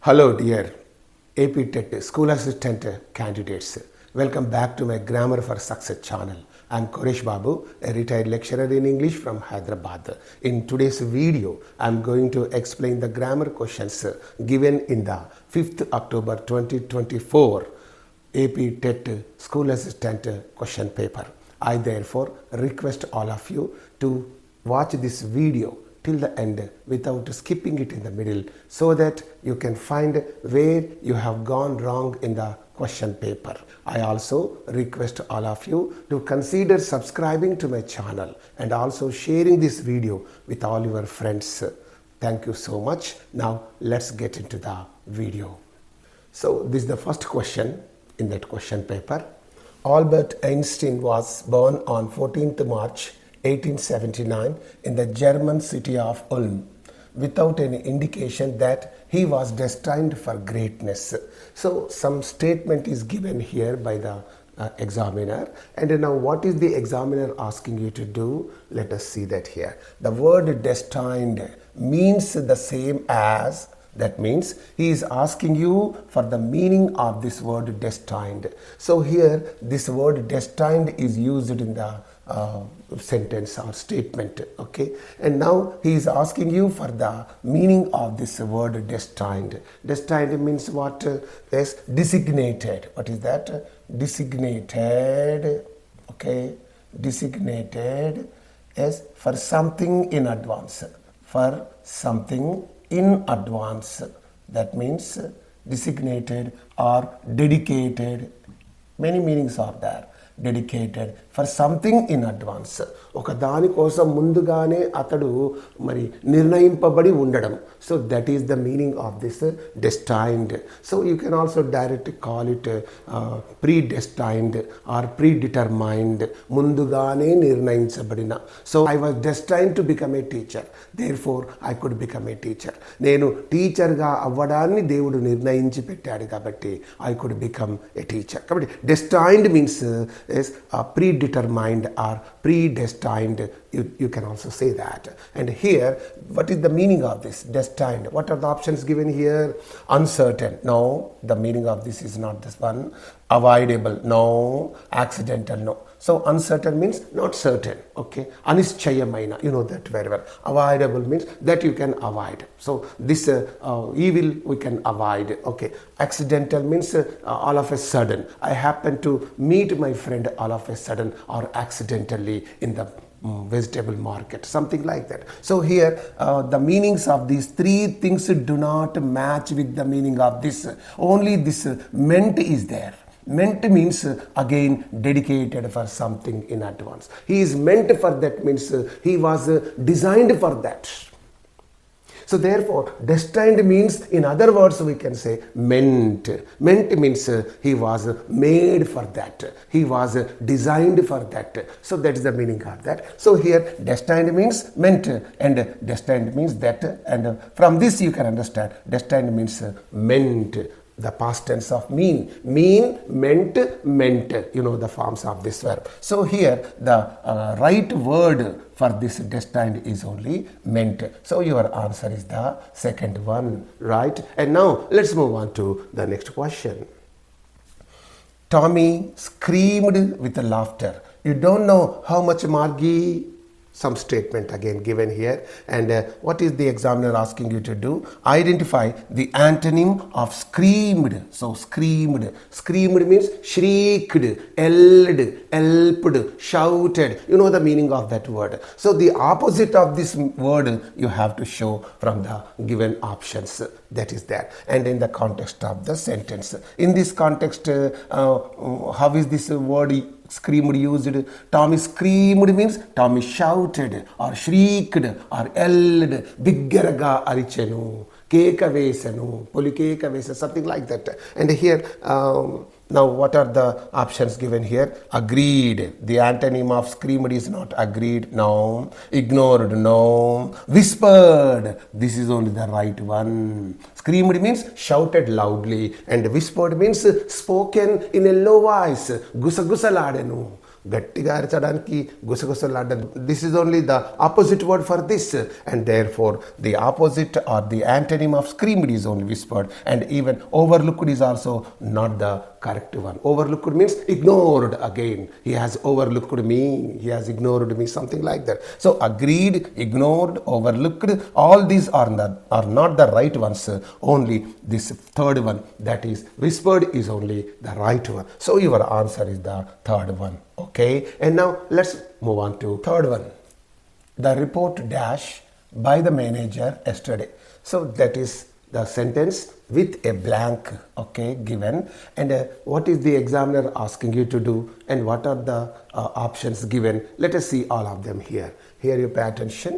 Hello dear AP TET School Assistant candidates. Welcome back to my Grammar for Success channel. I am Koresh Babu, a retired lecturer in English from Hyderabad. In today's video, I am going to explain the grammar questions given in the 5th October 2024 AP TET School Assistant question paper. I therefore request all of you to watch this video till the end without skipping it in the middle so that you can find where you have gone wrong in the question paper. I also request all of you to consider subscribing to my channel and also sharing this video with all your friends. Thank you so much. Now let's get into the video. So this is the first question in that question paper. Albert Einstein was born on 14th March 1879 in the German city of Ulm without any indication that he was destined for greatness. So some statement is given here by the examiner, and now what is the examiner asking you to do? Let us see that here. The word destined means the same as, that means he is asking you for the meaning of this word destined. So here this word destined is used in the sentence or statement, okay, and now he is asking you for the meaning of this word destined. Destined means what? Is designated. What is that? Designated, okay, designated as for something in advance, for something in advance. That means designated or dedicated. Many meanings are there. Dedicated for something in advance. ఒక దాని కోసం ముందుగానే అతడు మరి నిర్ణయింపబడి ఉండడం. So that is the meaning of this destined. So you can also directly call it predestined or predetermined. ముందుగానే నిర్ణయించబడిన. So I was destined to become a teacher. Therefore I could become a teacher. నేను టీచర్గా అవ్వడాన్ని దేవుడు నిర్ణయించి పెట్టాడు కాబట్టి I could become a teacher. కాబట్టి destined means is predetermined or predestined. You can also say that. And here, what is the meaning of this? Destined. What are the options given here? Uncertain. No, the meaning of this is not this one. Avoidable. No. Accidental. No. So uncertain means not certain. Okay. Anischayamaina. You know that very well. Avoidable means that you can avoid. So this evil we can avoid. Okay. Accidental means all of a sudden. I happen to meet my friend all of a sudden or accidentally in the vegetable market, something like that. So here the meanings of these three things do not match with the meaning of this. Only this meant is there. Meant means again dedicated for something in advance. He is meant for that means he was designed for that. So therefore destined means, in other words we can say meant. Meant means he was made for that. He was designed for that. So that is the meaning of that. So here destined means meant and destined means that, and from this you can understand destined means meant. The past tense of mean. Mean, meant, meant. You know the forms of this verb. So here the right word for this destined is only meant. So your answer is the second one, right? And now let's move on to the next question. Tommy screamed with laughter. You don't know how much Margie? Some statement again given here, and what is the examiner asking you to do? Identify the antonym of screamed. So screamed. Screamed means shrieked, yelled, yelped, shouted. You know the meaning of that word. So the opposite of this word you have to show from the given options. That is there. And in the context of the sentence. In this context, how is this word screamed used? Tommy screamed means Tommy shouted or shrieked or yelled, biggaraga arichenu, keka vesanu, polikeka vesa, something like that. And here now what are the options given here? Agreed. The antonym of screamed is not agreed. No. Ignored. No. Whispered. This is only the right one. Screamed means shouted loudly, and whispered means spoken in a low voice. Gusagusaladenu. గట్టిగా అరచడానికి గుసగుసలాడడం. This is only the opposite word for this, and therefore the opposite or the antonym of screamed is only whispered, and even overlooked is also not the correct one. Overlooked means ignored again. He has overlooked me, he has ignored me, something like that. So agreed, ignored, overlooked, all these are not the right ones. Only this third one, that is whispered, is only the right one. So your answer is the third one. Okay, and now let's move on to third one. The report dash by the manager yesterday. So that is the sentence with a blank, okay, given, and what is the examiner asking you to do, and what are the options given. Let us see all of them here. Here you pay attention.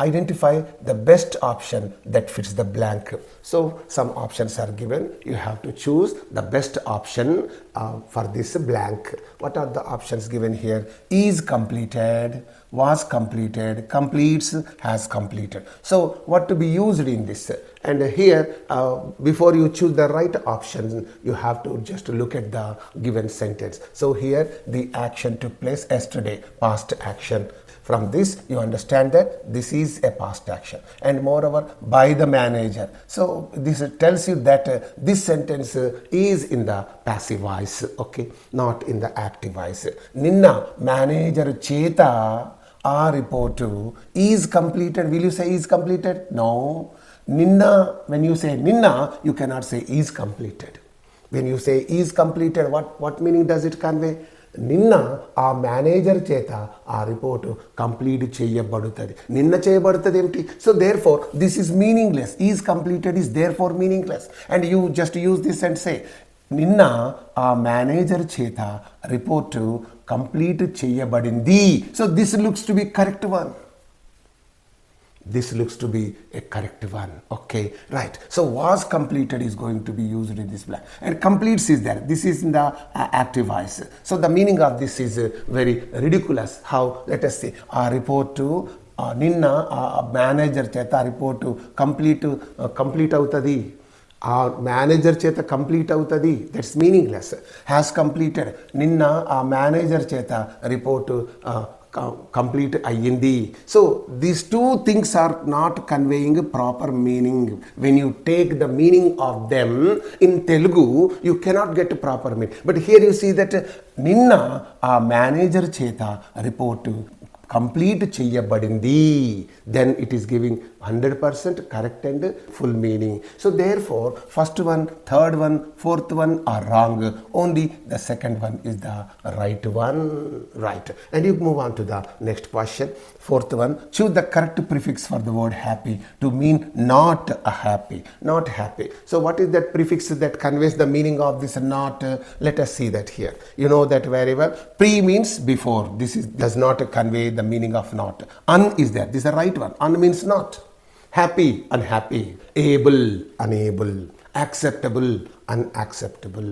Identify the best option that fits the blank. So some options are given. You have to choose the best option for this blank. What are the options given here? Is completed, was completed, completes, has completed. So what to be used in this? And here, before you choose the right option, you have to just look at the given sentence. So here the action took place yesterday, past action. From this you understand that this is a past action, and moreover by the manager. So this tells you that this sentence is in the passive voice, okay, not in the active voice. Ninna manager cheta a report is completed. Will you say is completed? No. Ninna, when you say ninna, you cannot say is completed. When you say is completed, what meaning does it convey? నిన్న ఆ manager చేత ఆ report complete చేయబడుతుంది. నిన్న చేయబడుతుంది ఏమిటి? So therefore this is meaningless. Is completed is therefore meaningless, and you just use this and say నిన్న ఆ మేనేజర్ చేత రిపోర్టు కంప్లీట్ చేయబడింది. So this looks to be correct one. This looks to be a correct one. Okay, right. So was completed is going to be used in this blank, and completes is there. This is in the active voice. So the meaning of this is very ridiculous. How? Let us say a report to నిన్న manager చేత report complete అవుతుంది. ఆ manager చేత complete అవుతుంది. That's meaningless. Has completed, నిన్న ఆ manager చేత report complete అయ్యింది. So these two things are not conveying proper meaning. When you take the meaning of them in Telugu you cannot get proper meaning. But here you see that నిన్న ఆ manager చేత report complete చేయబడింది, then it is giving 100% correct and full meaning. So therefore first one, third one, fourth one are wrong. Only the second one is the right one. Right. And you move on to the next question. Fourth one, choose the correct prefix for the word happy to mean not happy. Not happy. So what is that prefix that conveys the meaning of this not? Let us see that here. You know that very well. Pre means before. This does not convey the meaning of not. Un is there. This is the right one. Un means not. Happy, unhappy. Able, unable. Acceptable, unacceptable.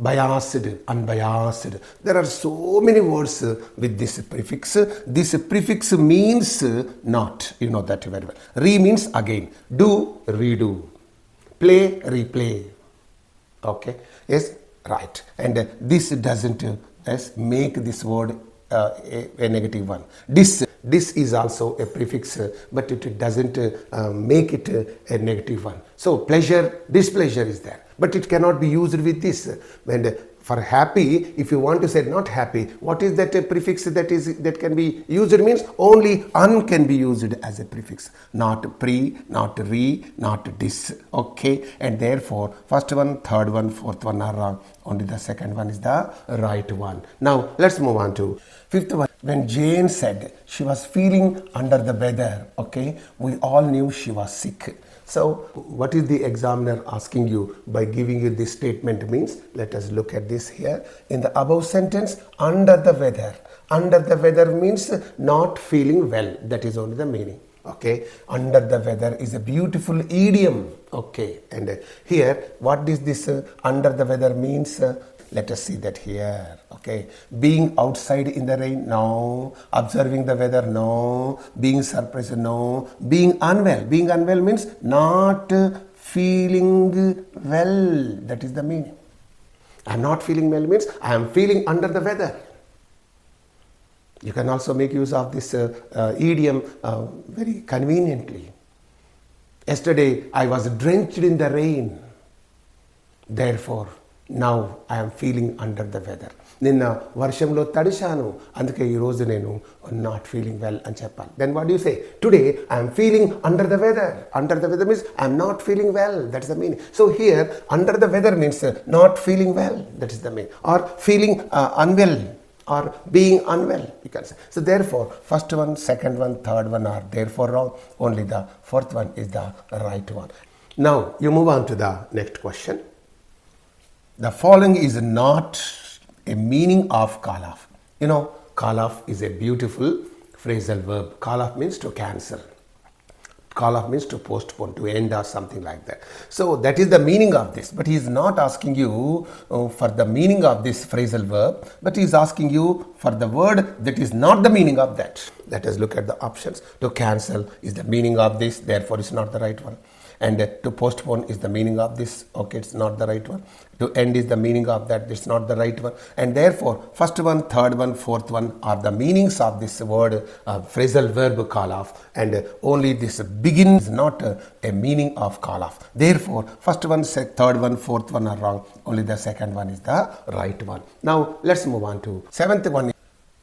Biased, unbiased. There are so many words with this prefix. This prefix means not. You know that very well. Re means again. Do, redo. Play, replay. Okay. Yes, right. And this doesn't make this word a negative one. This is also a prefix, but it doesn't make it a negative one. So pleasure, displeasure is there, but it cannot be used with this. And for happy, if you want to say not happy, what is that a prefix that can be used? Means only un can be used as a prefix, not pre, not re, not dis. Okay, and therefore first one, third one, fourth one are wrong. Only the second one is the right one. Now let's move on to fifth one. When Jane said she was feeling under the weather, okay, we all knew she was sick. So what is the examiner asking you by giving you this statement means? Let us look at this here. In the above sentence, under the weather. Under the weather means not feeling well. That is only the meaning. Okay, under the weather is a beautiful idiom. Okay, and here what is this under the weather means? Let us see that here. Okay, being outside in the rain, no. Observing the weather, no. Being surprised, no. Being unwell. Being unwell means not feeling well. That is the meaning. I am not feeling well means I am feeling under the weather. You can also make use of this idiom very conveniently. Yesterday I was drenched in the rain. Therefore, now I am feeling under the weather. నిన్న వర్షంలో తడిశాను, అందుకే ఈరోజు నేను not feeling well అని చెప్పాలి. Then what do you say? Today I am feeling under the weather. Under the weather means I am not feeling well. That is the meaning. So here under the weather means not feeling well. That is the meaning. Or feeling unwell or being unwell, you can say. So therefore, first one, second one, third one are therefore wrong. Only the fourth one is the right one. Now you move on to the next question. The following is not a meaning of call off. You know, call off is a beautiful phrasal verb. Call off means to cancel. Call off means to postpone, to end or something like that. So that is the meaning of this. But he is not asking you for the meaning of this phrasal verb, but he is asking you for the word that is not the meaning of that. Let us look at the options. To cancel is the meaning of this, therefore it's not the right one. And to postpone is the meaning of this, okay, it's not the right one. To end is the meaning of that, it's not the right one. And therefore, first one, third one, fourth one are the meanings of this word phrasal verb call off, and only this begin is not a meaning of call off. Therefore, first one, third one, fourth one are wrong, only the second one is the right one. Now, let's move on to seventh one.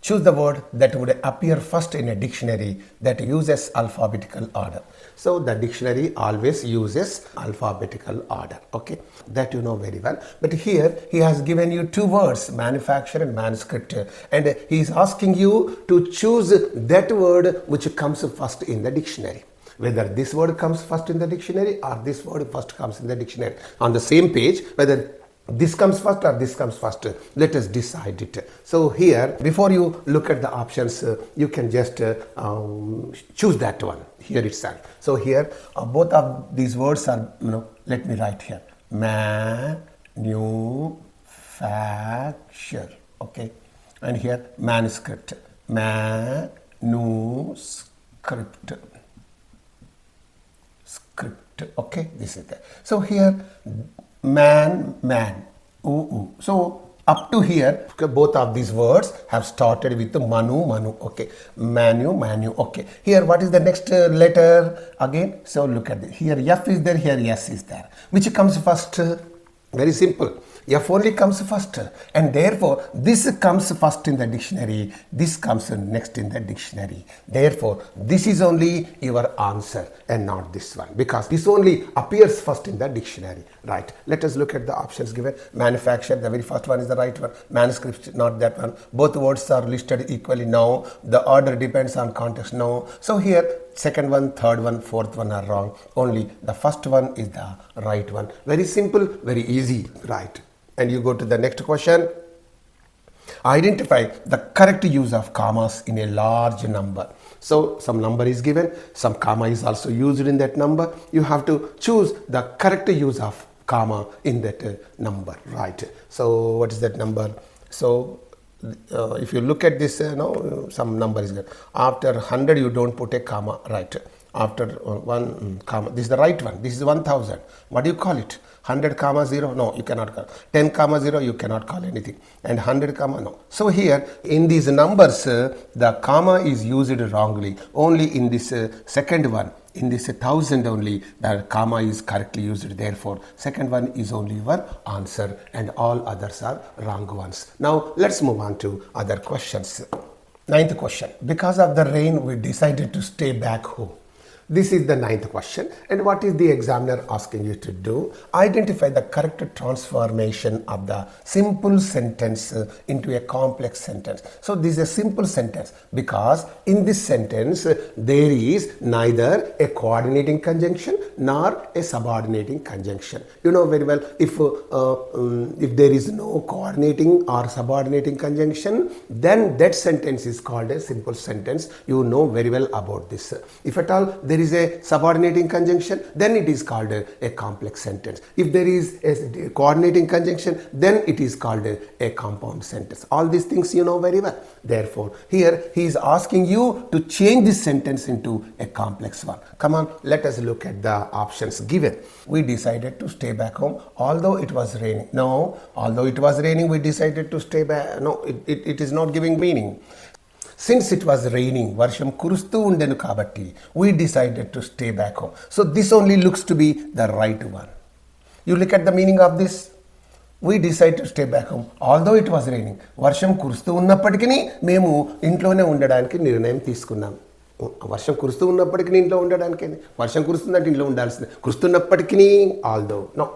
Choose the word that would appear first in a dictionary that uses alphabetical order. So the dictionary always uses alphabetical order, okay, that you know very well. But here he has given you two words, manufacture and manuscript, and he is asking you to choose that word which comes first in the dictionary. Whether this word comes first in the dictionary or this word first comes in the dictionary on the same page, whether this comes first or this comes first, let us decide it. So here, before you look at the options, you can just choose that one here itself. So here both of these words are, let me write here, manufacture, okay, and here manuscript, manuscript, script, okay, this is that. So here man, ooh. So up to here, both of these words have started with the manu, okay, manu, okay. Here, what is the next letter again? So look at it. Here F is there, here S is there. Which comes first? Very simple. F only comes first, and therefore this comes first in the dictionary, this comes next in the dictionary. Therefore this is only your answer and not this one, because this only appears first in the dictionary, right? Let us look at the options given. Manufacture, the very first one is the right one. Manuscript, not that one. Both words are listed equally now. The order depends on context now. So here second one, third one, fourth one are wrong. Only the first one is the right one. Very simple, very easy, right? And you go to the next question. Identify the correct use of commas in a large number. So some number is given, some comma is also used in that number. You have to choose the correct use of comma in that number, right? So what is that number? So if you look at this, some number is given. After 100 you don't put a comma, right? After one comma, this is the right one. This is 1000. What do you call it? 100 comma 0? No, you cannot call. 10 comma 0, you cannot call anything. And 100 comma, no. So here in these numbers, the comma is used wrongly. Only in this second one, in this 1000 only, the comma is correctly used. Therefore, second one is only your answer and all others are wrong ones. Now, let's move on to other questions. Ninth question. Because of the rain, we decided to stay back home. This is the ninth question, and what is the examiner asking you to do? Identify the correct transformation of the simple sentence into a complex sentence. So this is a simple sentence because in this sentence there is neither a coordinating conjunction nor a subordinating conjunction. You know very well, if there is no coordinating or subordinating conjunction, then that sentence is called a simple sentence. You know very well about this. If at all there is a subordinating conjunction, then it is called a complex sentence. If there is a coordinating conjunction, then it is called a compound sentence. All these things you know very well. Therefore, here he is asking you to change this sentence into a complex one. Come on, let us look at the options given. We decided to stay back home although it was raining. No, although it was raining, we decided to stay back. No, it is not giving meaning. Since it was raining, varsham kurustu undenu kabatti, we decided to stay back home. So this only looks to be the right one. You look at the meaning of this. We decided to stay back home although it was raining. వర్షం కురుస్తూ ఉన్నప్పటికీ మేము ఇంట్లోనే ఉండడానికి నిర్ణయం తీసుకున్నాం. వర్షం కురుస్తూ ఉన్నప్పటికీ ఇంట్లో ఉండడానికి, వర్షం కురుస్తుందంటే ఇంట్లో ఉండాల్సింది, కురుస్తున్నప్పటికీ although. No,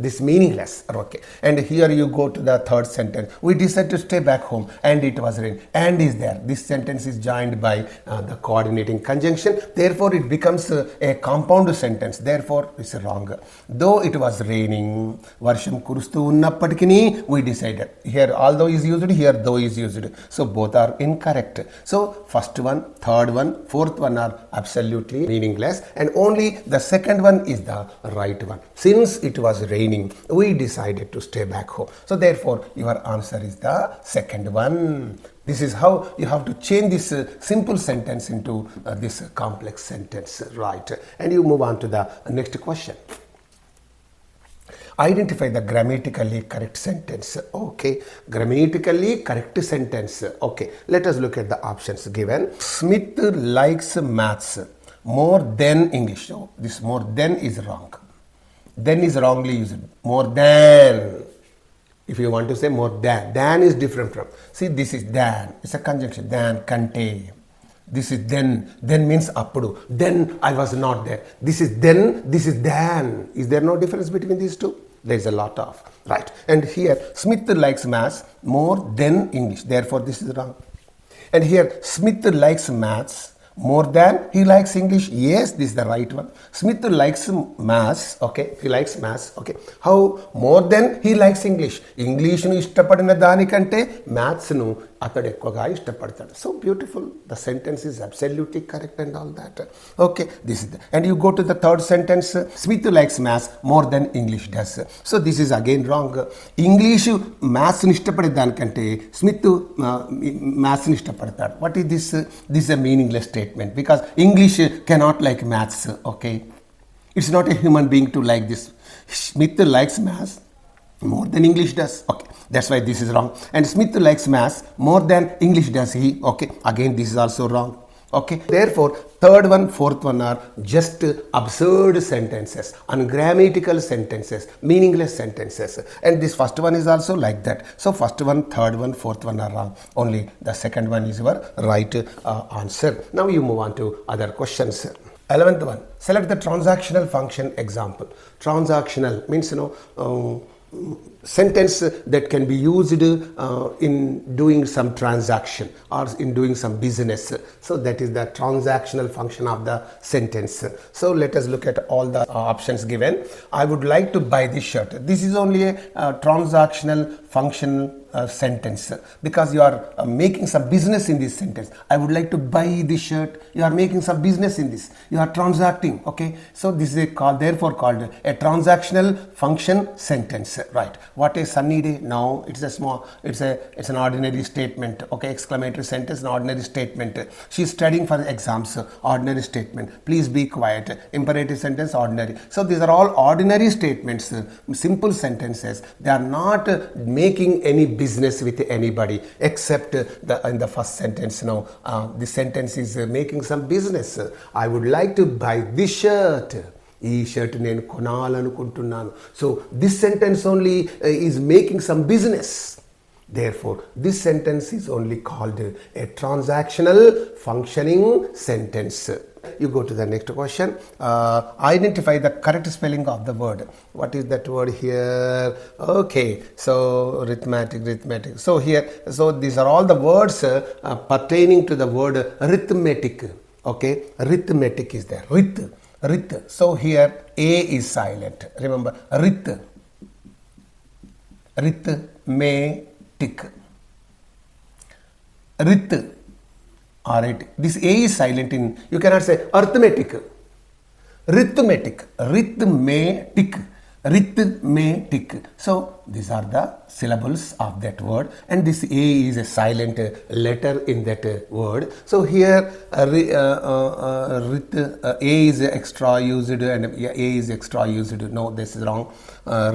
this meaningless. Okay, and here you go to the third sentence. We decided to stay back home and it was rain. And is there. This sentence is joined by the coordinating conjunction. Therefore it becomes a compound sentence. Therefore it's wrong. Though it was raining, varsham kurustu unnappatiki, we decided. Here although is used, here though is used. So both are incorrect. So first one, third one, fourth one are absolutely meaningless, and only the second one is the right one. Since it was raining, we decided to stay back home. So therefore your answer is the second one. This is how you have to change this simple sentence into this complex sentence, right? And you move on to the next question. Identify the grammatically correct sentence. Okay, grammatically correct sentence. Okay, let us look at the options given. Smith likes maths more than English. So this more than is wrong. Then is wrongly used. More than. If you want to say more than is different from. See, this is than. It's a conjunction. Than, kante. This is then. Then means appudu. Then I was not there. This is then. This is than. Is there no difference between these two? There is a lot of. Right. And here, Smith likes maths more than English. Therefore, this is wrong. And here, Smith likes maths more than he likes English. Yes, this is the right one. Smith likes maths. Okay, he likes maths. Okay, how more than he likes English? English nu ishtapadina danikante maths nu atadu ekkuva ishtapadtadu. So beautiful. The sentence is absolutely correct and all that. Okay, this is and you go to the third sentence. Smith likes maths more than English does. So this is again wrong. English maths nu ishtapade danikante Smith maths nu ishtapadtadu. What is this? This is a meaningless statement because English cannot like maths. Okay, it's not a human being to like this. Smith likes maths more than English does. Okay, that's why this is wrong. And Smith likes maths more than English does he. Okay, again this is also wrong. Okay, therefore third one, fourth one are just absurd sentences, ungrammatical sentences, meaningless sentences, and this first one is also like that. So first one, third one, fourth one are wrong. Only the second one is your right answer. Now you move on to other questions. 11th one, select the transactional function example. Transactional means sentence that can be used in doing some transaction or in doing some business. So that is the transactional function of the sentence. So let us look at all the options given. I would like to buy this shirt. This is only a transactional function sentence because you are making some business in this sentence. I would like to buy this shirt. You are making some business in this. You are transacting. Okay, so this is therefore called a transactional function sentence, right? What is sunny day? No, it's a small, it's an ordinary statement. Okay, exclamatory sentence, an ordinary statement. She is studying for exams. Ordinary statement. Please be quiet. Imperative sentence, ordinary. So these are all ordinary statements, simple sentences. They are not making any business with anybody except in the first sentence. Now this sentence is making some business. I would like to buy this shirt. ఈ shirt నేను కొనాలనుకుంటున్నాను. So this sentence only is making some business. Therefore, this sentence is only called a transactional functioning sentence. You go to the next question. Identify the correct spelling of the word. What is that word here? Okay, so arithmetic. So here, so these are all the words pertaining to the word arithmetic. Okay, arithmetic is there. Rith. So here A is silent. Remember, arithmetic. Rith. Alright. This A is silent in. You cannot say arithmetic. Arithmetic, arithmetic, arithmetic. So these are the syllables of that word, and this A is a silent letter in that word. So here A is extra used and A is extra used. No, this is wrong. A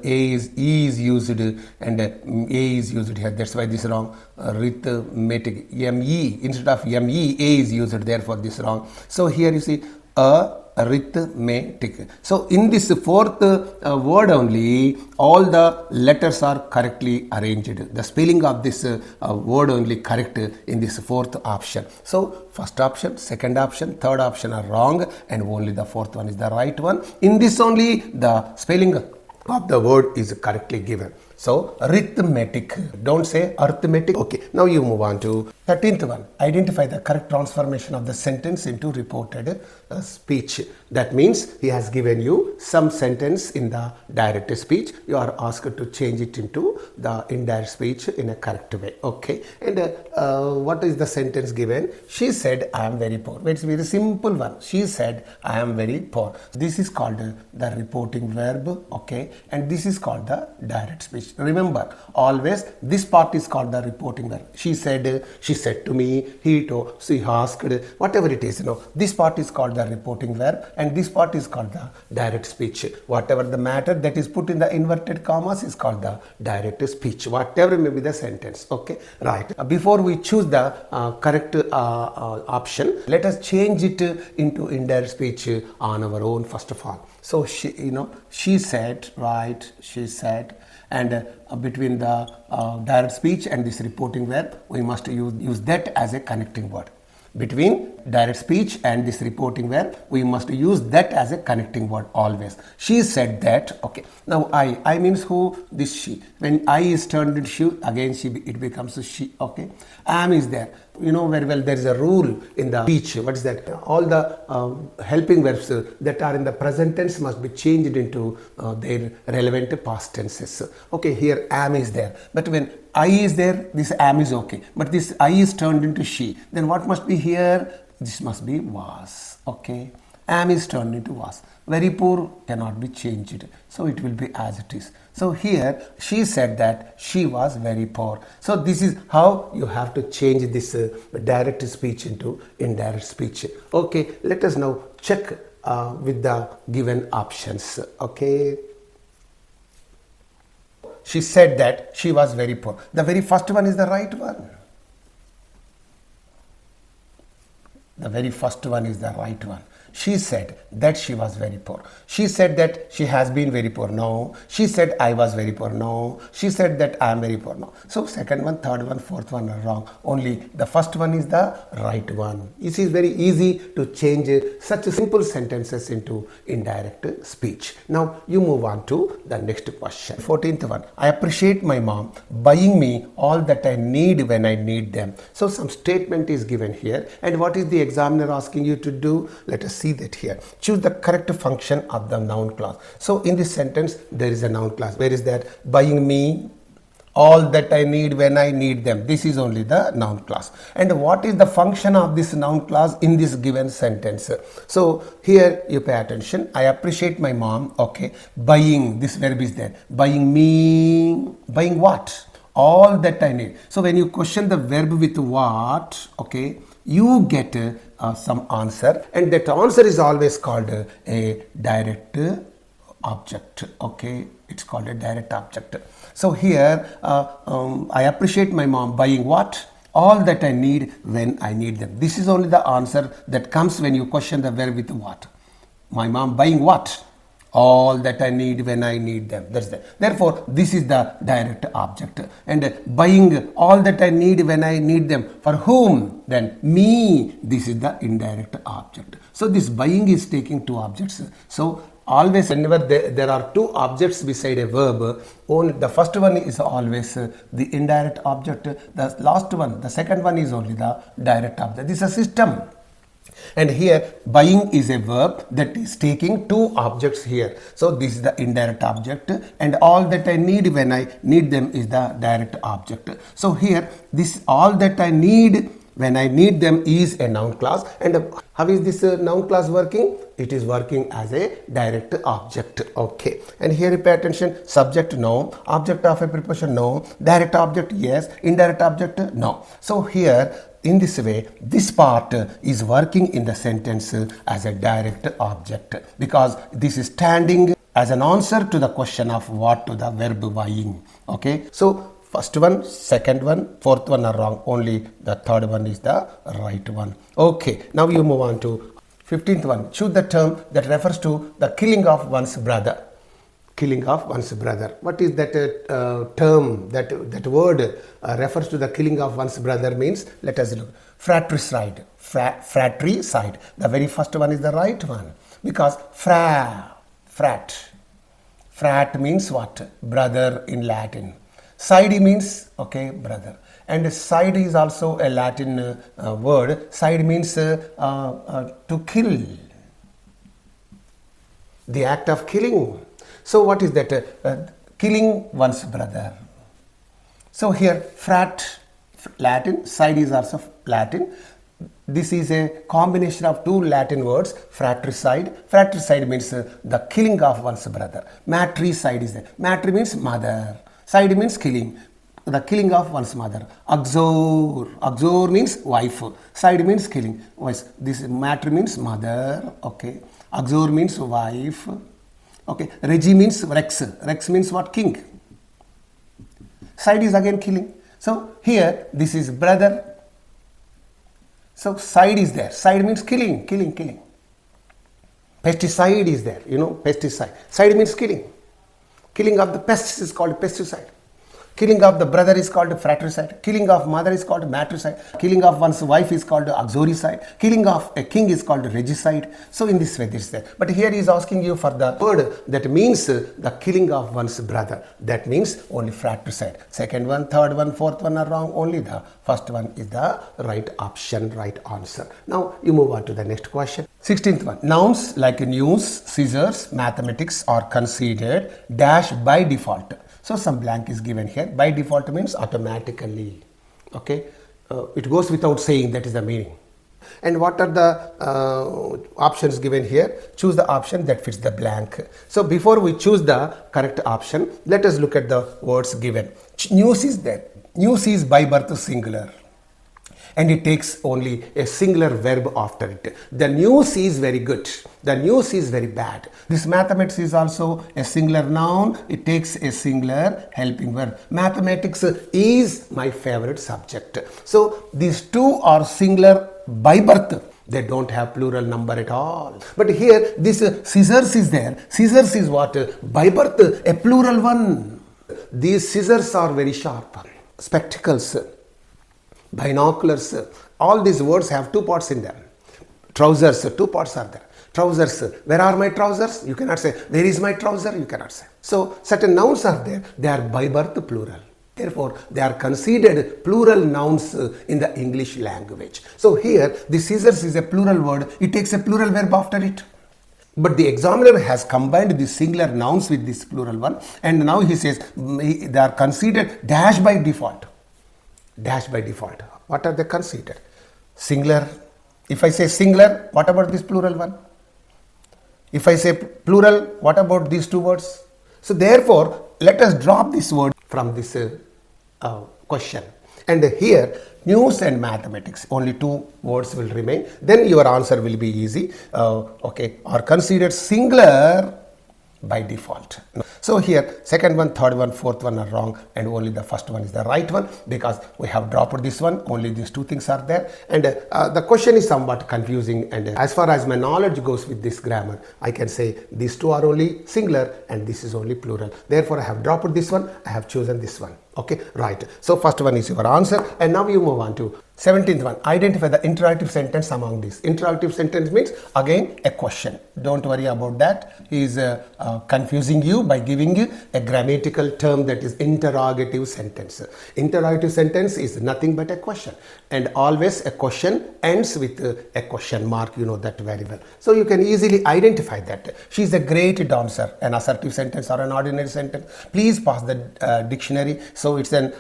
is E is used and A is used here. That's why this is wrong. Arithmetic, ME instead of ME, A is used. Therefore this is wrong. So here you see arithmetic. So in this fourth word only, all the letters are correctly arranged. The spelling of this word only correct in this fourth option. So first option, second option, third option are wrong, and only the fourth one is the right one. In this only the spelling of the word is correctly given. So arithmetic, don't say arithmetic. Okay, now you move on to 13th one. Identify the correct transformation of the sentence into reported speech. That means he has given you some sentence in the direct speech. You are asked to change it into the indirect speech in a correct way. Okay, and what is the sentence given? She said, I am very poor. It's a very simple one. She said, I am very poor. This is called the reporting verb. Okay, and this is called the direct speech. Remember, always this part is called the reporting verb. She said to me, he told, she asked, whatever it is, this part is called the reporting verb, and this part is called the direct speech. Whatever the matter that is put in the inverted commas is called the direct speech, whatever may be the sentence. Okay, right. Before we choose the correct option, let us change it into indirect speech on our own first of all. So she said, right, she said, and between the direct speech and this reporting verb, we must use that as a connecting word. Between direct speech and this reporting verb, we must use that as a connecting word always. She said that. Okay, now I means who? This she. When I is turned into she, again it becomes a she. Okay, am is there. You know very well there is a rule in the speech. What is that? All the helping verbs that are in the present tense must be changed into their relevant past tenses. Okay, here am is there, but when I is there, this am is okay, but this I is turned into she, then what must be here? This must be was. Okay, am is turned into was. Very poor cannot be changed, so it will be as it is. So here she said that she was very poor. So this is how you have to change this direct speech into indirect speech. Okay, let us now check with the given options. Okay, she said that she was very poor. The very first one is the right one. The very first one is the right one. She said that she was very poor. She said that she has been very poor. No. She said I was very poor. No. She said that I am very poor. No. So second one, third one, fourth one are wrong. Only the first one is the right one. It is very easy to change such simple sentences into indirect speech. Now you move on to the next question. 14th one. I appreciate my mom buying me all that I need when I need them. So some statement is given here, and what is the examiner asking you to do? Let us see that here. Choose the correct function of the noun clause. So in this sentence there is a noun clause. Where is that? Buying me all that I need when I need them. This is only the noun clause. And what is the function of this noun clause in this given sentence? So here you pay attention. I appreciate my mom. Okay, buying, this verb is there. Buying me, buying what? All that I need. So when you question the verb with what, okay, you get some answer, and that answer is always called a direct object. Okay, it's called a direct object. So here I appreciate my mom buying what? All that I need when I need them. This is only the answer that comes when you question the verb with what? My mom buying what? All that I need when I need them. That's the. Therefore, this is the direct object. And buying all that I need when I need them. For whom? Then me. This is the indirect object. So this buying is taking two objects. So always whenever there are two objects beside a verb, only the first one is always the indirect object. The last one, the second one is only the direct object. This is a system. And here buying is a verb that is taking two objects here. So this is the indirect object, and all that I need when I need them is the direct object. So here this all that I need when I need them is a noun clause. And how is this noun clause working? It is working as a direct object. Okay, and here pay attention: subject noun, object of a preposition noun, direct object yes, indirect object no. So here in this way, this part is working in the sentence as a direct object, because this is standing as an answer to the question of what to the verb buying. Okay, so first one, second one, fourth one are wrong, only the third one is the right one. Okay, now you move on to 15th one. Choose the term that refers to the killing of one's brother. Killing of one's brother. What is that term, that word refers to the killing of one's brother means? Let us look. Fratricide. Fratricide. The very first one is the right one, because frat means what? Brother in Latin. Side means, okay, brother. And side is also a Latin word. Side means to kill. The act of killing. So what is that? Killing one's brother. So here frat, Latin, side is also Latin. This is a combination of two Latin words, fratricide. Fratricide means the killing of one's brother. Matricide is there. Matri means mother. Side means killing. The killing of one's mother. Axor means wife. Side means killing. This matri means mother. Okay. Axor means wife. Okay. Regi means rex. Rex means what? King. Side is again killing. So here this is brother. So side is there. Side means killing. Pesticide is there. You know, pesticide. Side means killing. Killing of the pests is called pesticide. Killing of the brother is called fratricide. Killing of mother is called matricide. Killing of one's wife is called axoricide. Killing of a king is called regicide. So in this way this is there. But here he is asking you for the word that means the killing of one's brother. That means only fratricide. Second one, third one, fourth one are wrong. Only the first one is the right option, right answer. Now you move on to the next question. 16th one. Nouns like news, scissors, mathematics are considered dash by default. So some blank is given here. By default means automatically. Okay, it goes without saying, that is the meaning. And what are the options given here? Choose the option that fits the blank. So before we choose the correct option, let us look at the words given. News is there. News is by birth singular, and it takes only a singular verb after it. The news is very good. The news is very bad. This mathematics is also a singular noun. It takes a singular helping verb. Mathematics is my favorite subject. So these two are singular by birth. They don't have plural number at all. But here this scissors is there. Scissors is what? By birth, a plural one. These scissors are very sharp. Spectacles, binoculars, all these words have two parts in them. Trousers, two parts are there. Trousers, where are my trousers? You cannot say, where is my trouser? You cannot say. So certain nouns are there, they are by birth plural. Therefore, they are considered plural nouns in the English language. So here, the scissors is a plural word, it takes a plural verb after it. But the examiner has combined the singular nouns with this plural one, and now he says they are considered dash by default. Dash by default. What are they considered? Singular. If I say singular, what about this plural one? If I say plural, what about these two words? So therefore, let us drop this word from this question. And here, news and mathematics, only two words will remain. Then your answer will be easy. Okay, are considered singular by default. So here, second one, third one, fourth one are wrong, and only the first one is the right one, because we have dropped this one. Only these two things are there, and the question is somewhat confusing. And as far as my knowledge goes with this grammar, I can say these two are only singular and this is only plural. Therefore, I have dropped this one. I have chosen this one. Okay, right. So first one is your answer, and now you move on to 17th one. Identify the interrogative sentence among these. Interrogative sentence means again a question. Don't worry about that. He is confusing you by giving you a grammatical term, that is interrogative sentence. Interrogative sentence is nothing but a question, and always a question ends with a question mark. You know that very well. So you can easily identify that. She is a great dancer. An assertive sentence or an ordinary sentence. Please pass the dictionary. So it's an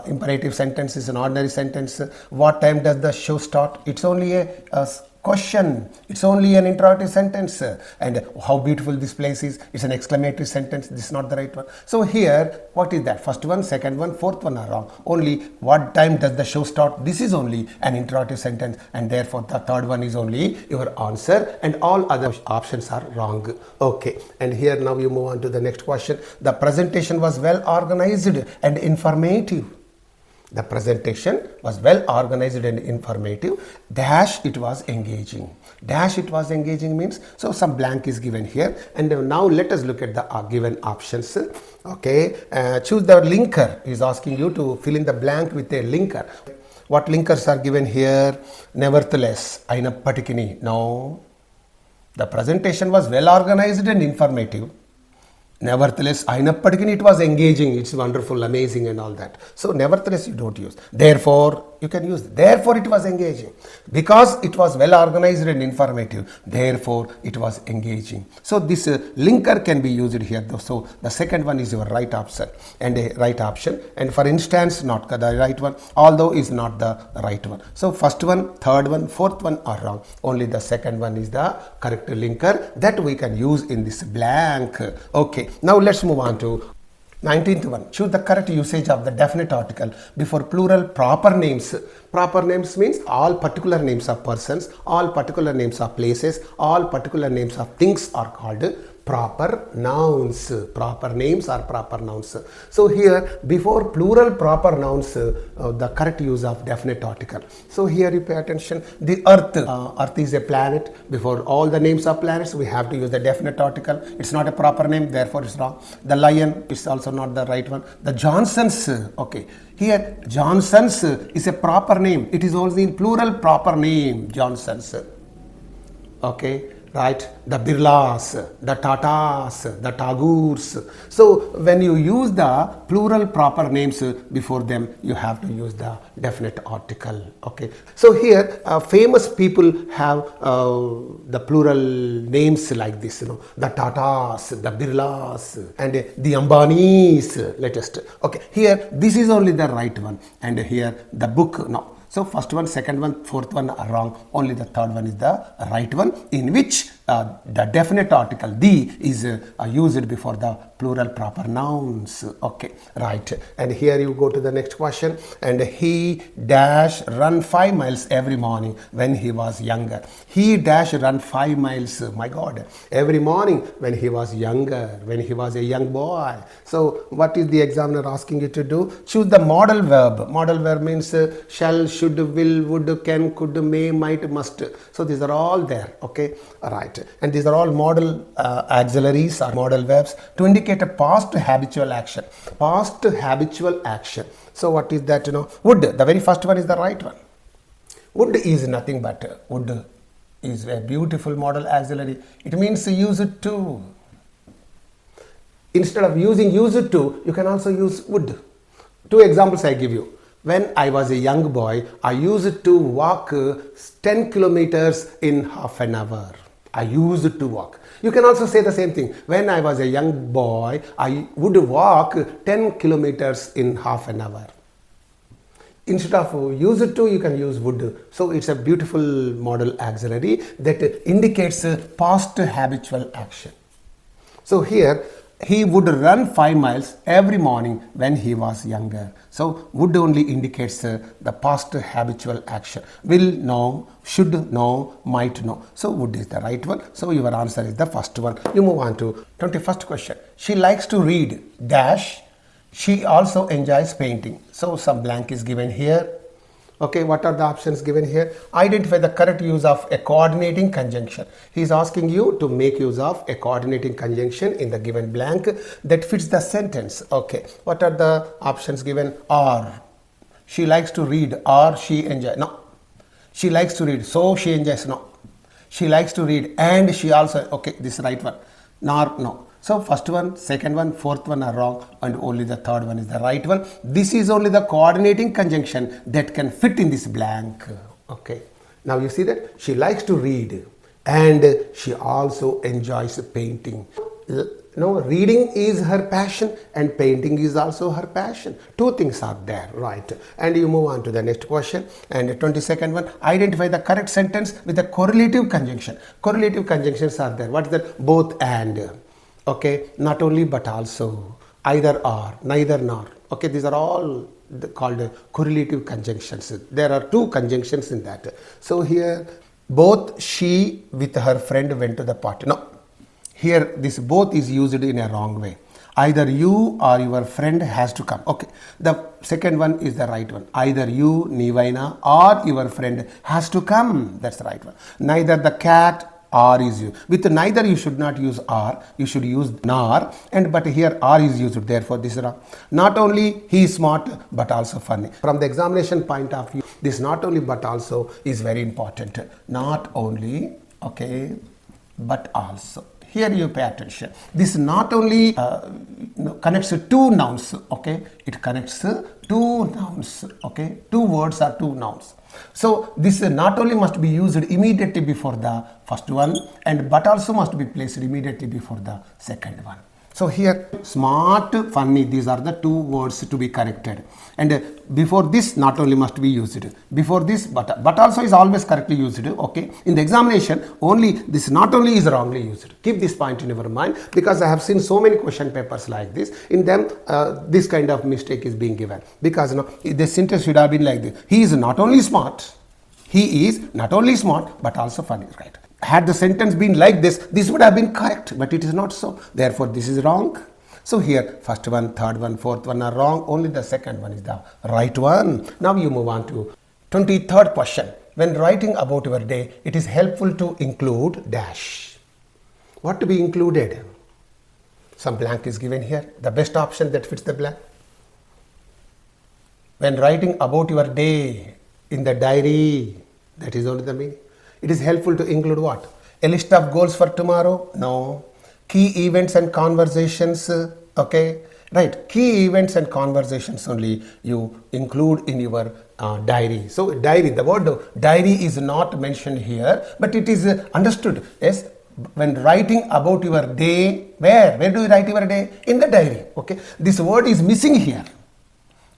imperative sentence, is an ordinary sentence. What what time does the show start? It's only a question. It's only an interrogative sentence. And how beautiful this place is, it's an exclamatory sentence. This is not the right one. So here, what is that? First one, second one, fourth one are wrong. Only what time does the show start? This is only an interrogative sentence, and therefore the third one is only your answer, and all other options are wrong. Okay, and here now you move on to the next question. The presentation was well organized and informative. The presentation was well organized and informative. Dash, it was engaging. Dash, it was engaging means, so some blank is given here. And now let us look at the given options. Okay, choose the linker. Is asking you to fill in the blank with a linker. What linkers are given here? Nevertheless, Ainapatikini. No. The presentation was well organized and informative. Nevertheless, Ainapatikini, it was engaging, it's wonderful, amazing and all that. So nevertheless you don't use. Therefore, you can use. Therefore, it was engaging. Because it was well organized and informative, therefore it was engaging. So this linker can be used here though. So the second one is your right option and a right option. And for instance, not the right one, although is not the right one. So first one, third one, fourth one are wrong. Only the second one is the correct linker that we can use in this blank. Okay, now let's move on to 19th one. Choose the correct usage of the definite article before plural proper names. Proper names means all particular names of persons, all particular names of places, all particular names of things are called proper nouns. Proper names are proper nouns. So here before plural proper nouns, the correct use of definite article. So here you pay attention. The earth, earth is a planet. Before all the names of planets we have to use the definite article. It's not a proper name, therefore it's wrong. The lion is also not the right one. The Johnsons, okay, here Johnsons is a proper name. It is also in plural proper name, Johnsons. Okay, right? The Birlas, the Tatas, the Tagores. So when you use the plural proper names before them, you have to use the definite article. Okay. So here famous people have the plural names like this, you know, the Tatas, the Birlas, and the Ambanis, latest. Okay. Here this is only the right one, and here the book. No. So first one, second one, fourth one are wrong. Only the third one is the right one, in which the definite article the is used before the plural proper nouns. Okay, right. And here you go to the next question. And he dash run 5 miles every morning when he was younger. He dash run 5 miles, my God, every morning when he was younger, when he was a young boy. So what is the examiner asking you to do? Choose the modal verb. Modal verb means shall, should, will, would, can, could, may, might, must. So these are all there. Okay, right. And these are all modal auxiliaries or modal verbs to indicate a past habitual action. Past habitual action. So what is that? You know, would, the very first one is the right one. Would is nothing but, would is a beautiful modal auxiliary. It means use it to. Instead of using use it to, you can also use would. Two examples I give you. When I was a young boy, I used to walk 10 kilometers in half an hour. I used to walk. You can also say the same thing. When I was a young boy, I would walk 10 kilometers in half an hour. Instead of use it to, you can use would. So it's a beautiful modal auxiliary that indicates past habitual action. So here, he would run 5 miles every morning when he was younger. So would only indicates the past habitual action. Will, no, should, no, might, no. So would is the right one. So your answer is the first one. You move on to 21st question. She likes to read dash. She also enjoys painting. So some blank is given here. Okay, what are the options given here? Identify the correct use of a coordinating conjunction. He is asking you to make use of a coordinating conjunction in the given blank that fits the sentence. Okay, what are the options given? Or, she likes to read, or she enjoys. No, she likes to read, so she enjoys. No, she likes to read and she also. Okay, this is the right one. Nor, no. So first one, second one, fourth one are wrong, and only the third one is the right one. This is only the coordinating conjunction that can fit in this blank. Okay. Now you see that she likes to read and she also enjoys painting. reading is her passion and painting is also her passion. Two things are there, right? And you move on to the next question. And the 22nd one, identify the correct sentence with a correlative conjunction. Correlative conjunctions are there. What is that? Both and. Okay, not only but also, either or, neither nor. Okay, these are all called correlative conjunctions. There are two conjunctions in that. So here, both she with her friend went to the party. No, here this both is used in a wrong way. Either you or your friend has to come. Okay, the second one is the right one. Either you, Nivaina, or your friend has to come. That's the right one. Neither the cat or is used. With neither you should not use or, you should use nor, and but here or is used, therefore this is wrong. Not only he is smart but also funny. From the examination point of view, this not only but also is very important. Not only, okay, but also. Here you pay attention. This not only connects two nouns, okay, it connects two nouns, okay, two words are two nouns. So this not only must be used immediately before the first one, and but also must be placed immediately before the second one. So here smart, funny, these are the two words to be corrected, and before this not only must be used, before this but also is always correctly used. Okay, in the examination only this not only is wrongly used. Keep this point in your mind, because I have seen so many question papers like this. In them this kind of mistake is being given, because the sentence should have been like this: he is not only smart, he is not only smart but also funny, right? Had the sentence been like this, this would have been correct, but it is not so. Therefore, this is wrong. So here, first one, third one, fourth one are wrong. Only the second one is the right one. Now you move on to 23rd question. When writing about your day, it is helpful to include dash. What to be included? Some blank is given here. The best option that fits the blank. When writing about your day in the diary, that is only the meaning. It is helpful to include what? A list of goals for tomorrow? No. Key events and conversations? Okay. Right. Key events and conversations only you include in your diary. So diary, the word diary is not mentioned here, but it is understood as when writing about your day. Where do you write your day? In the diary. Okay. This word is missing here.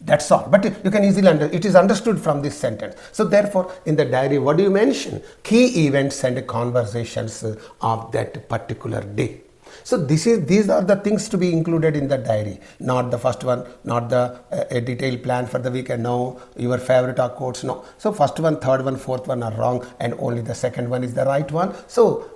That's all. But you can easily it is understood from this sentence. So therefore, in the diary, what do you mention? Key events and conversations of that particular day. So these are the things to be included in the diary. Not the first one, not the a detailed plan for the weekend. No, your favorite or quotes. No. So first one, third one, fourth one are wrong, and only the second one is the right one. So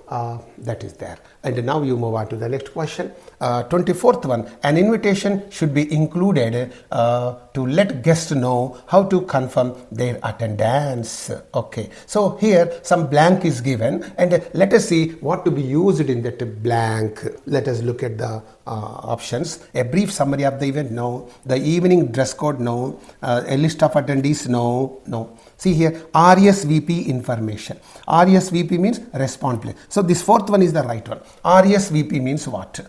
that is there. And now you move on to the next question. 24th one, an invitation should be included to let guests know how to confirm their attendance. Okay, so here some blank is given, and let us see what to be used in that blank. Let us look at the options. A brief summary of the event? No. The evening dress code? No. A list of attendees? No. No. See here, RSVP information. RSVP means respond please. So this fourth one is the right one. RSVP means what?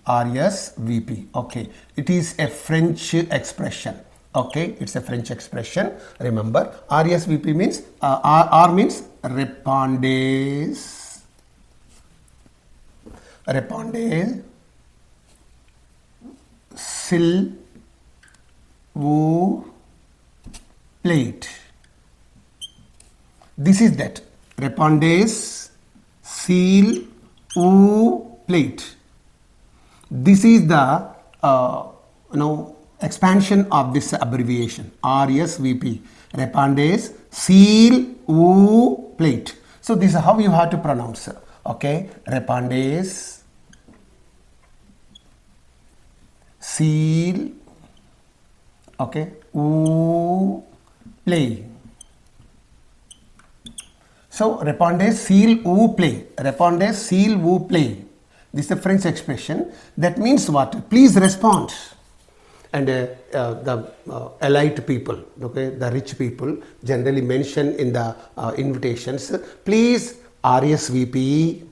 RSVP. Okay, it is a French expression. Okay, it's a French expression. Remember, RSVP means R means répondez. Répondez, s'il vous plaît. This is that. Répondez, s'il vous plaît. This is the expansion of this abbreviation RSVP. Répondez, s'il vous plaît. So this is how you have to pronounce. Okay, répondez, s'il, okay, vous plaît. So répondez s'il vous plaît. Répondez s'il vous plaît. This is a French expression that means what? Please respond. And the elite people, okay, the rich people generally mention in the invitations, please RSVP,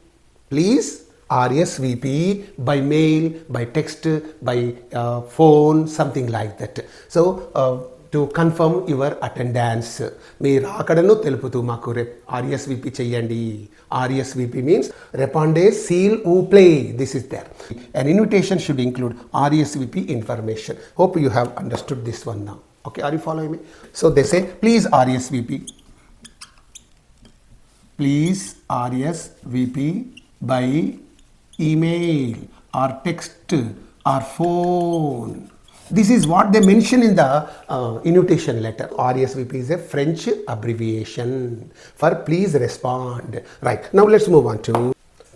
please RSVP by mail, by text, by phone, something like that. So to confirm your attendance. మీ రాకడను తెలుపుతూ మాకు RSVP చెయ్యండి. RSVP means రెపాండే సీల్ ఊ ప్లే. This is there. An invitation should include RSVP information. Hope you have understood this one now. Okay, are you following me? So they say, please RSVP. Please RSVP by email or text or phone. This is what they mention in the invitation letter. RSVP is a French abbreviation for please respond. Right, now let's move on to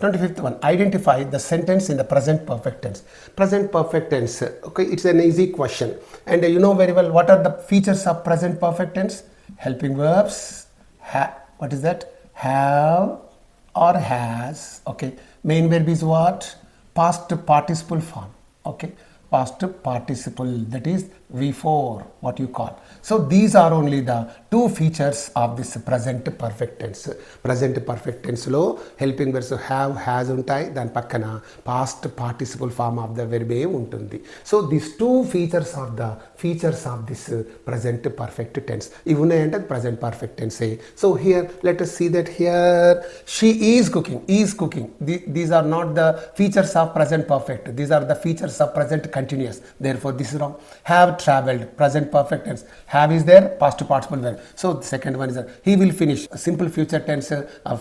25th one. Identify the sentence in the present perfect tense. Present perfect tense, okay, it's an easy question. And you know very well what are the features of present perfect tense. Helping verbs, what is that? Have or has. Okay, main verb is what? Past participle form. Okay, past participle, that is V4, what you call. So these are only the two features of this present perfect tense. Present perfect tense lo helping verbs have, has untai, dan pakkana past participle form of the verb untundi. So these two features are the features of this present perfect tense. Ivune ante present perfect tense. So here let us see that here she is cooking. Is cooking, these are not the features of present perfect. These are the features of present continuous. Therefore this is wrong. Have traveled, present perfect tense. Have is there, past participle verb. So the second one is he will finish, simple future tense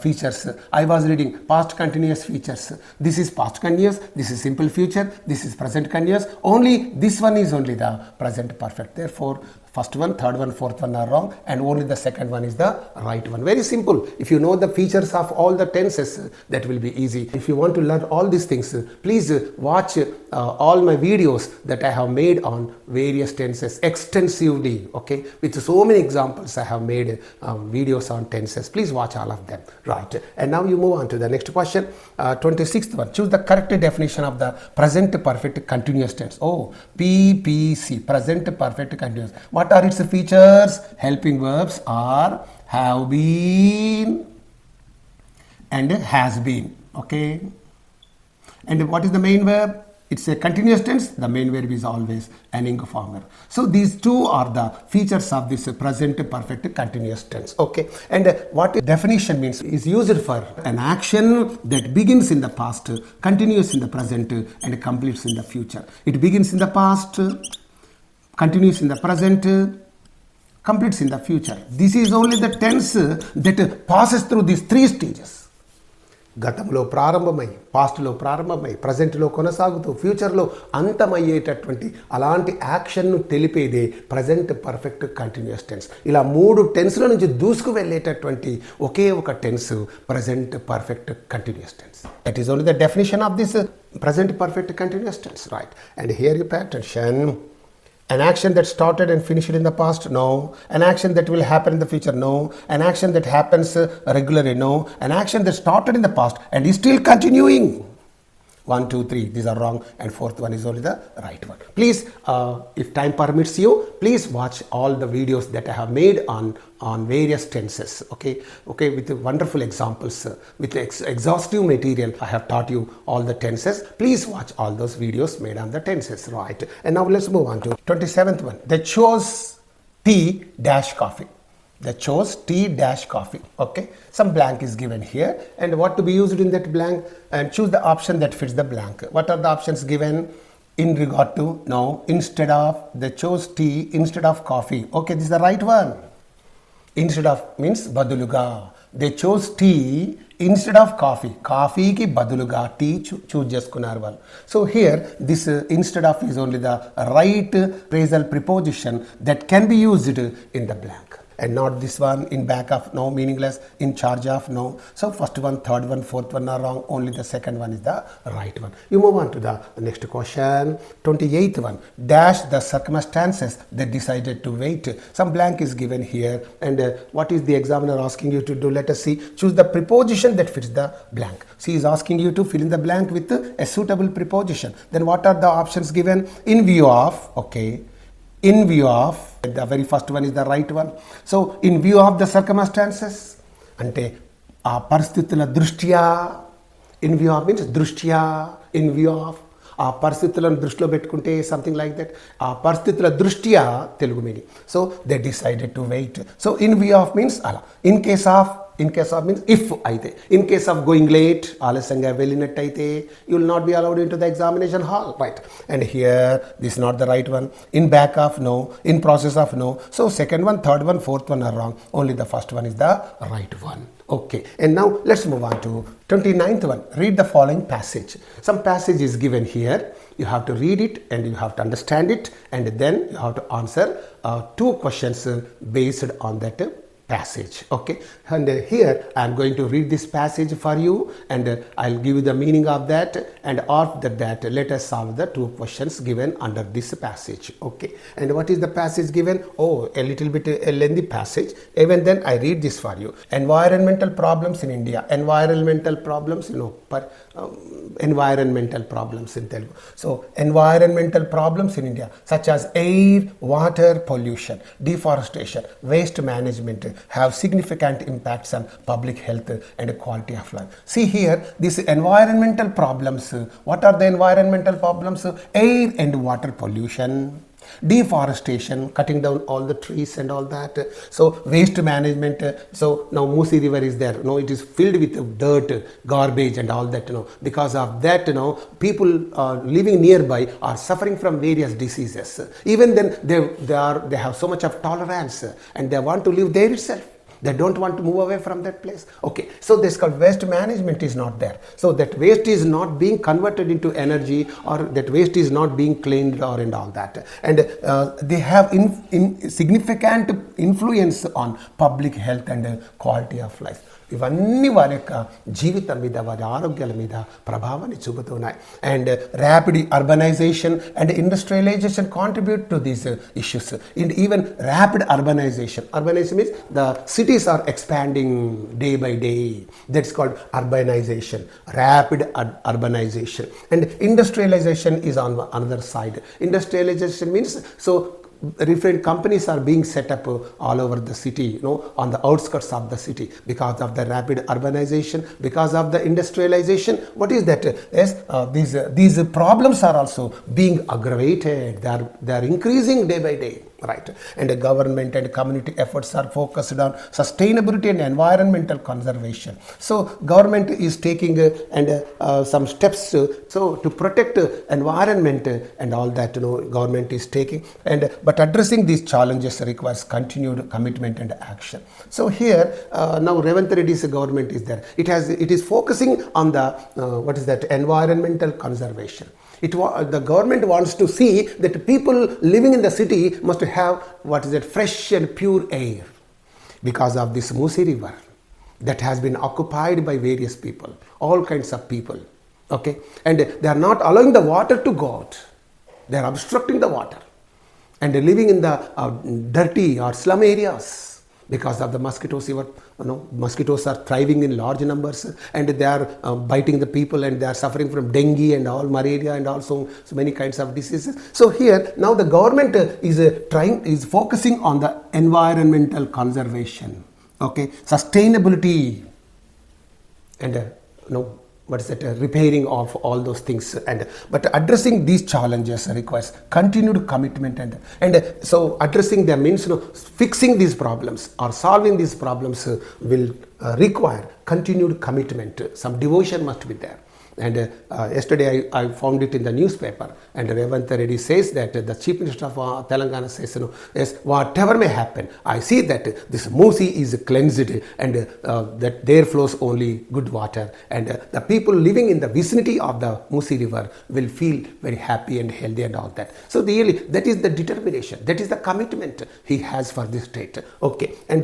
features. I was reading, past continuous features. This is past continuous, this is simple future, this is present continuous. Only this one is only the present perfect. Therefore first one, third one, fourth one are wrong, and only the second one is the right one. Very simple. If you know the features of all the tenses, that will be easy. If you want to learn all these things, please watch all my videos that I have made on various tenses extensively. Okay, with so many examples I have made videos on tenses. Please watch all of them. Right, and now you move on to the next question. 26th one. Choose the correct definition of the present perfect continuous tense. Oh, PPC, present perfect continuous. What are its features? Helping verbs are have been and has been. Okay, and what is the main verb? It's a continuous tense. The main verb is always an ing former. So these two are the features of this present perfect continuous tense. Okay, and what definition means is used for an action that begins in the past, continues in the present, and completes in the future. It begins in the past, continues in the present, completes in the future. This is only the tense that passes through these three stages. గతంలో ప్రారంభమై, పాస్ట్లో ప్రారంభమై, ప్రజెంట్లో కొనసాగుతూ, ఫ్యూచర్లో అంతమయ్యేటటువంటి అలాంటి యాక్షన్ను తెలిపేదే ప్రజెంట్ పర్ఫెక్ట్ కంటిన్యూస్ టెన్స్. ఇలా మూడు టెన్స్ల నుంచి దూసుకు వెళ్ళేటటువంటి ఒకే ఒక tense present perfect continuous tense. That is only the definition of this present perfect continuous tense. Right, and here you pay attention. An action that started and finished in the past? No. An action that will happen in the future? No. An action that happens regularly? No. An action that started in the past and is still continuing? 1, 2, 3, these are wrong, and fourth one is only the right one. Please, if time permits you, please watch all the videos that I have made on various tenses. Okay, with wonderful examples, with exhaustive material. I have taught you all the tenses. Please watch all those videos made on the tenses. Right, and now let's move on to 27th one. They chose tea dash coffee. They chose tea dash coffee. Okay, some blank is given here, and what to be used in that blank, and choose the option that fits the blank. What are the options given? In regard to, no. Instead of, they chose tea instead of coffee. Okay, this is the right one. Instead of means baduluga. They chose tea instead of coffee. Coffee ki baduluga tea choose చేసుకున్నారు వాళ్ళు. So here this instead of is only the right phrasal preposition that can be used in the blank, and not this one, in back of, no, meaningless, in charge of, no. So first one, third one, fourth one are wrong, only the second one is the right one. You move on to the next question. 28th one. Dash the circumstances that decided to wait. Some blank is given here, and what is the examiner asking you to do? Let us see. Choose the preposition that fits the blank. She is asking you to fill in the blank with a suitable preposition. Then what are the options given? In view of, okay, in view of, the very first one is the right one. So in view of the circumstances, ante aa paristhitula drishtya, in view of means drishtya, in view of, ఆ పరిస్థితులను దృష్టిలో పెట్టుకుంటే something like that, ఆ పరిస్థితుల దృష్ట్యా Telugu meaning. So they decided to wait. So in view of means అలా, in case of means if అయితే, in case of going late, ఆలస్యంగా వెళ్ళినట్టయితే, you will not be allowed into the examination hall, right. And here this not the right one. In back of no, in process of no. So second one, third one, fourth one are wrong. Only the first one is the right one. Okay, and now let's move on to 29th one. Read the following passage. Some passage is given here. You have to read it and you have to understand it, and then you have to answer 2 questions based on that passage. Okay, and here I am going to read this passage for you, and I'll give you the meaning of that, and after that let us solve the 2 questions given under this passage. Okay, and what is the passage given? Oh, a little bit a lengthy passage. Even then I read this for you. Environmental problems in India. Environmental problems, environmental problems in Telugu. So environmental problems in India, such as air, water pollution, deforestation, waste management, have significant impacts on public health and quality of life. See here, these environmental problems. What are the environmental problems? Air and water pollution, deforestation, cutting down all the trees and all that. So waste management. So now Musi river is there, it is filled with dirt, garbage and all that, because of that, people living nearby are suffering from various diseases. Even then they have so much of tolerance, and they want to live there itself. They don't want to move away from that place. Okay, so this called waste management is not there. So that waste is not being converted into energy, or that waste is not being cleaned or and all that. And they have significant influence on public health and quality of life. ఇవన్నీ వారి యొక్క జీవితం మీద, వారి ఆరోగ్యాల మీద ప్రభావాన్ని చూపుతున్నాయి. And rapid urbanisation and industrialisation contribute to these issues. And even rapid urbanisation means the cities are expanding day by day. That's called urbanization, rapid urbanization. And industrialization is on another side. Industrialization means, so different companies are being set up all over the city, on the outskirts of the city, because of the rapid urbanization, because of the industrialization. What is that? Yes, these problems are also being aggravated. They are increasing day by day. Right, and government and community efforts are focused on sustainability and environmental conservation. So government is taking some steps to protect environment and all that, government is taking, but addressing these challenges requires continued commitment and action. So here now Revanth Reddy's government is there. It is focusing on the environmental conservation. The government wants to see that people living in the city must have fresh and pure air, because of this Musi river that has been occupied by various people, all kinds of people. Okay, and they are not allowing the water to go out. They are obstructing the water and living in the dirty or slum areas. Because of the mosquitoes, mosquitoes are thriving in large numbers, and they are biting the people, and they are suffering from dengue and all, malaria and also so many kinds of diseases. So here now the government is focusing on the environmental conservation, okay, sustainability, and repairing of all those things. But addressing these challenges requires continued commitment, and so addressing them means fixing these problems or solving these problems will require continued commitment. Some devotion must be there. And yesterday I found it in the newspaper, and Revanth Reddy says that the Chief Minister of Telangana says, yes, whatever may happen, I see that this Musi is cleansed, and that there flows only good water, and the people living in the vicinity of the Musi river will feel very happy and healthy and all that. So really, that is the determination, that is the commitment he has for this state. Okay, and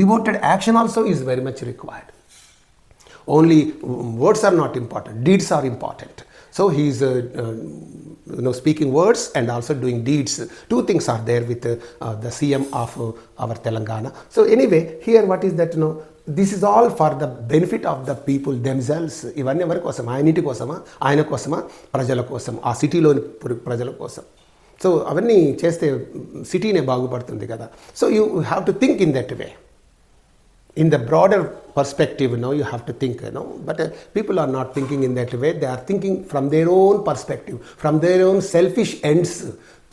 devoted action also is very much required. Only words are not important, deeds are important. So he is speaking words and also doing deeds. 2 things are there with the CM of our Telangana. So anyway, here what is that? This is all for the benefit of the people themselves. ఇవన్నీ ఎవరి కోసం? ఆయనటి కోసమా, ఆయన కోసమా, ప్రజల కోసం, ఆ సిటీలోని ప్రజల కోసం. సో అవన్నీ చేస్తే సిటీనే బాగుపడుతుంది కదా. So you have to think in that way. in the broader perspective, you have to think, but people are not thinking in that way. They are thinking from their own perspective, from their own selfish ends.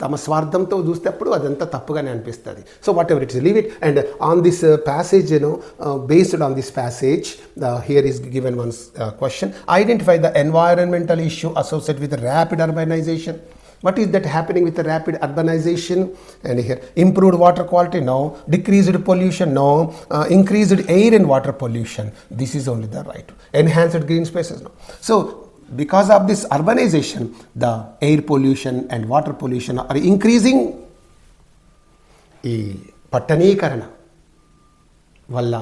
తమ స్వార్థంతో చూసేటప్పుడు అదంతా తప్పుగానే అనిపిస్తుంది. So what ever it's, leave it. And on this passage, based on this passage, here is given one question. Identify the environmental issue associated with rapid urbanization. What is that happening with the rapid urbanization? And here, improved water quality? No. Decreased pollution? No. Increased air and water pollution? This is only the right. Enhanced green spaces? No. So because of this urbanization, the air pollution and water pollution are increasing. ఈ పట్టణీకరణ వల్ల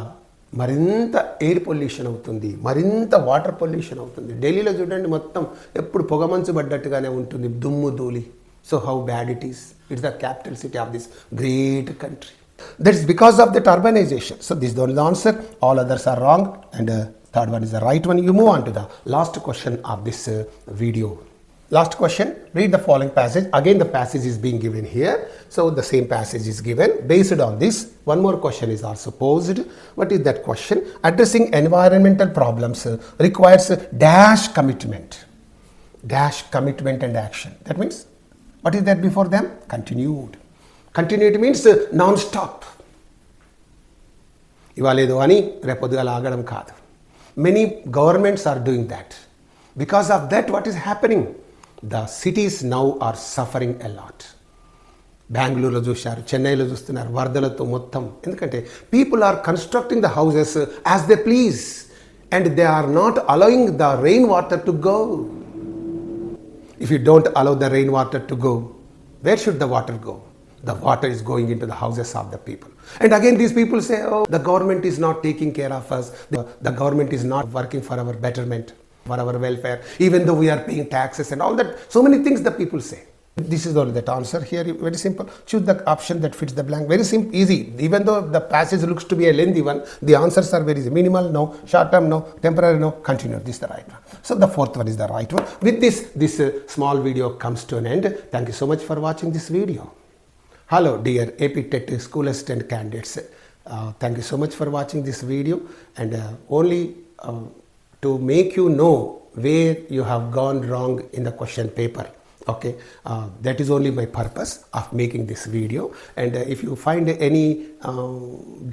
మరింత air pollution అవుతుంది, మరింత water pollution అవుతుంది. ఢిల్లీలో చూడండి, మొత్తం ఎప్పుడు పొగమంచు పడ్డట్టుగానే ఉంటుంది, దుమ్ము ధూళి. So how bad it is. It's the capital city of this great country. That is because of that urbanization. So this is the only answer. All others are wrong, and third one is the right one. You move on to the last question of this video. Last question, read the following passage. Again the passage is being given here. So the same passage is given. Based on this, one more question is also posed. What is that question? Addressing environmental problems requires dash commitment. Dash commitment and action. That means, what is that before them? Continued. Continued means non-stop. ఇవాళేదో అని రేపొద్దుగా ఆగడం కాదు. Many governments are doing that. Because of that, what is happening? The cities now are suffering a lot. బెంగళూరులో చూశారు, చెన్నైలో చూస్తున్నారు, వరదలతో మొత్తం. ఎందుకంటే people are constructing the houses as they please, and they are not allowing the rain water to go. If you don't allow the rain water to go, where should the water go? The water is going into the houses of the people. And again these people say, oh, the government is not taking care of us. The government is not working for our betterment, for our welfare, even though we are paying taxes and all that. So many things the people say. This is only that answer here. Very simple. Choose the option that fits the blank. Very simple, easy. Even though the passage looks to be a lengthy one, the answers are very easy. Minimal, no. Short term, no. Temporary, no. Continuous. This is the right one. So the fourth one is the right one. With this small video comes to an end. Thank you so much for watching this video. Hello dear AP TET school assistant candidates. Thank you so much for watching this video, and only to make you know where you have gone wrong in the question paper. Okay, that is only my purpose of making this video. And if you find any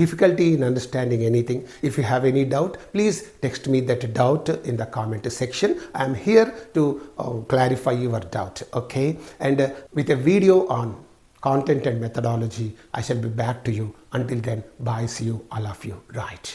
difficulty in understanding anything, if you have any doubt, please text me that doubt in the comment section. I am here to clarify your doubt. Okay, and with a video on content and methodology, I shall be back to you. Until then, bye, see you, all of you. Right.